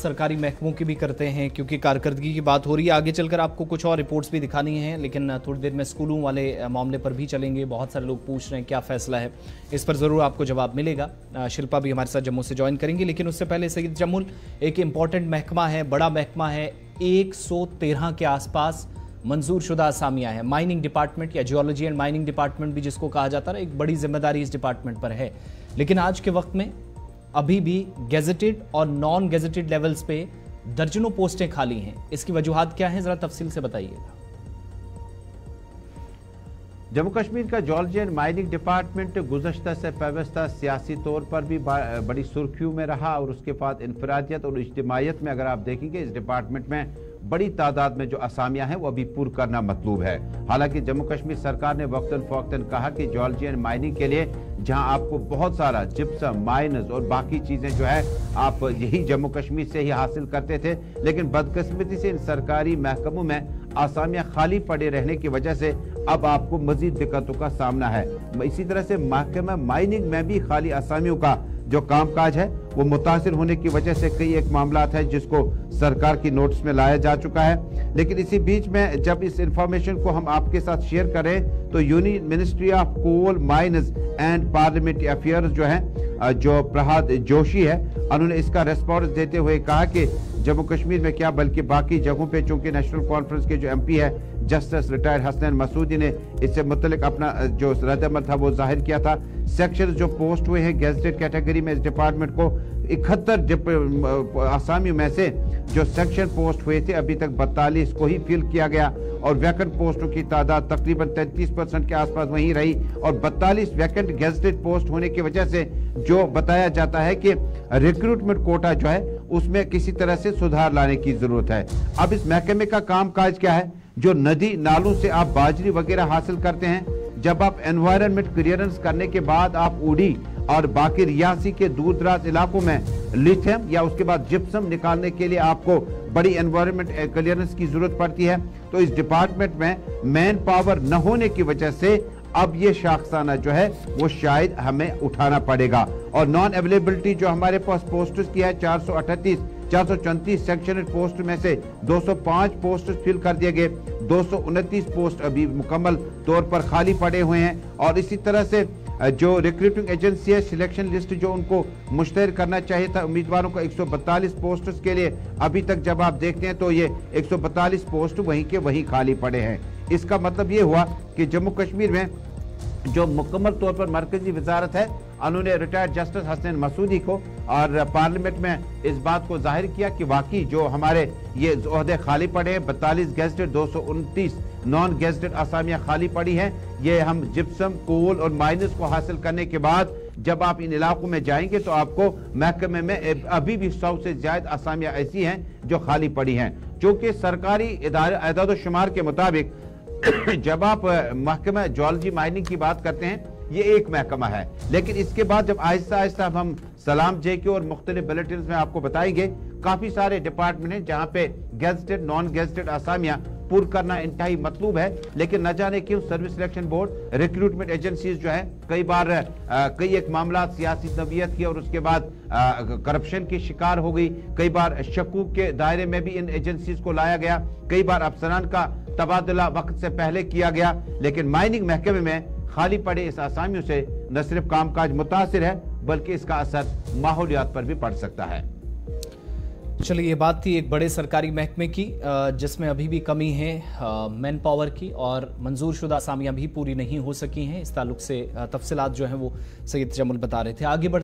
सरकारी महकमों की भी करते हैं क्योंकि कारकर्दगी की बात हो रही है। आगे चलकर आपको कुछ और रिपोर्ट्स भी दिखानी हैं, लेकिन थोड़ी देर में स्कूलों वाले मामले पर भी चलेंगे। बहुत सारे लोग पूछ रहे हैं क्या फैसला है, इस पर ज़रूर आपको जवाब मिलेगा। शिल्पा भी हमारे साथ जम्मू से ज्वाइन करेंगी, लेकिन उससे पहले सैयद जमुल एक इम्पॉर्टेंट महकमा है, बड़ा महकमा है। 113 के आसपास मंजूर शुदा असामियाँ हैं। माइनिंग डिपार्टमेंट या जियोलॉजी एंड माइनिंग डिपार्टमेंट भी जिसको कहा जाता है, एक बड़ी जिम्मेदारी इस डिपार्टमेंट पर है। लेकिन आज के वक्त में अभी भी गेजेटेड और नॉन गेजेटेड लेवल्स पे दर्जनों पोस्टें खाली हैं। इसकी वजूहात क्या हैं, जरा तफसील से बताइएगा। जम्मू कश्मीर का जियोलॉजी एंड माइनिंग डिपार्टमेंट गुज़श्ता से पेवस्ता सियासी तौर पर भी बड़ी सुर्खियों में रहा और उसके बाद इनफरादियत और इज्तिमायत में अगर आप देखेंगे इस डिपार्टमेंट में बड़ी तादाद में जो असामियां हैं वो अभी पूरा करना मतलूब है। हालांकि जम्मू कश्मीर सरकार ने वक्तन फ़ौक्तन कहा कि जियोलॉजी एंड माइनिंग के लिए जहां आपको बहुत सारा जिप्सम, माइनस और बाकी चीजें जो है आप यही जम्मू कश्मीर से ही हासिल करते थे, लेकिन बदकिस्मती से इन सरकारी महकमों में आसामियां खाली पड़े रहने की वजह से अब आपको मजीद दिक्कतों का सामना है। इसी तरह से महकमा माइनिंग में भी खाली आसामियों का जो कामकाज है वो मुतासिर होने की वजह से कई एक मामला है जिसको सरकार की नोटिस में लाया जा चुका है। लेकिन इसी बीच में जब इस इंफॉर्मेशन को हम आपके साथ शेयर करें तो union ministry of coal mines and parliamentary affairs जो है, जो प्रहलाद जोशी है, उन्होंने इसका रेस्पॉन्स देते हुए कहा कि जम्मू कश्मीर में क्या बल्कि बाकी जगहों पे चूंकि नेशनल कॉन्फ्रेंस के जो एमपी है जस्टिस रिटायर्ड हसनैन मसूदी ने इससे मुतल्लिक अपना जो रद्द-ए-अमल था वो जाहिर किया था। सेक्शन जो पोस्ट हुए हैं गेजेटेड कैटेगरी में इस डिपार्टमेंट को 71 आसामियों में से जो सेक्शन पोस्ट हुए थे अभी तक 42 को ही फिल किया गया और वैकेंट पोस्टों की तादाद तकरीबन 33% के आसपास वहीं रही और 42 वैकेंट गेजेटेड पोस्ट होने की वजह से जो बताया जाता है कि रिक्रूटमेंट कोटा जो है उसमें किसी तरह से सुधार लाने की जरूरत है। अब इस महकमे का कामकाज क्या है? जो नदी नालों से आप बाजरी वगैरह हासिल करते हैं, जब आप एनवायरनमेंट क्लियरेंस करने के बाद आप उड़ी और बाकी रियासी के दूर दराज इलाकों में लिथियम या उसके बाद जिप्सम निकालने के लिए आपको बड़ी एनवायरनमेंट क्लियरेंस की जरूरत पड़ती है। तो इस डिपार्टमेंट में मैन पावर न होने की वजह से अब ये शाखसाना जो है वो शायद हमें उठाना पड़ेगा। और नॉन अवेलेबिलिटी जो हमारे पास पोस्ट्स की है 434 सेक्शनल पोस्ट में से 205 पोस्ट फिल कर दिए गए, 229 पोस्ट अभी मुकम्मल तौर पर खाली पड़े हुए हैं। और इसी तरह से जो रिक्रूटिंग एजेंसी है सिलेक्शन लिस्ट जो उनको मुश्तहर करना चाहिए था उम्मीदवारों को 142 पोस्ट के लिए अभी तक जब आप देखते हैं तो ये 142 पोस्ट वहीं के वहीं खाली पड़े हैं। इसका मतलब ये हुआ कि जम्मू कश्मीर में जो मुकम्मल तौर पर मरकजी वजारत है उन्होंने रिटायर्ड जस्टिस हसनैन मसूदी को और पार्लियामेंट में इस बात को जाहिर किया कि वाकई जो हमारे ये ओहदे खाली पड़े हैं 42 गेजेटेड 229 नॉन गेजेटेड आसामियां खाली पड़ी हैं, ये हम जिप्सम, कोल और माइनस को हासिल करने के बाद जब आप इन इलाकों में जाएंगे तो आपको महकमे में अभी भी 100 से ज्यादा आसामियां ऐसी हैं जो खाली पड़ी हैं। चूंकि सरकारी इदाद शुमार के मुताबिक जब आप महकमा जियोलॉजी माइनिंग की बात करते हैं ये एक महकमा है, लेकिन इसके बाद जब आहिस्ता आहिस्ता हम सलाम जेके और मुख्तलिफ बुलेटिन में आपको बताएंगे काफी सारे डिपार्टमेंट हैं जहां पे गेजेटेड नॉन गेजेटेड आसामियां पूरा करना इंतहाई मतलूब है। लेकिन न जाने क्यों service selection board, recruitment agencies जो है कई बार कई एक मामला सियासी नवीयत की और उसके बाद करप्शन की शिकार हो गई। कई बार शकूक के दायरे में भी इन एजेंसीज को लाया गया, कई बार अफसरान का तबादला वक्त से पहले किया गया। लेकिन माइनिंग महकमे में खाली पड़े इस आसामियों से न सिर्फ कामकाज मुतासिर है बल्कि इसका असर माहौलियात पर भी पड़ सकता है। चलिए, ये बात थी एक बड़े सरकारी महकमे की जिसमें अभी भी कमी है मैन पावर की और मंजूर शुदा आसामियां भी पूरी नहीं हो सकी हैं। इस ताल्लुक से तफसीलात जो हैं वो सैयद जमुल बता रहे थे। आगे बढ़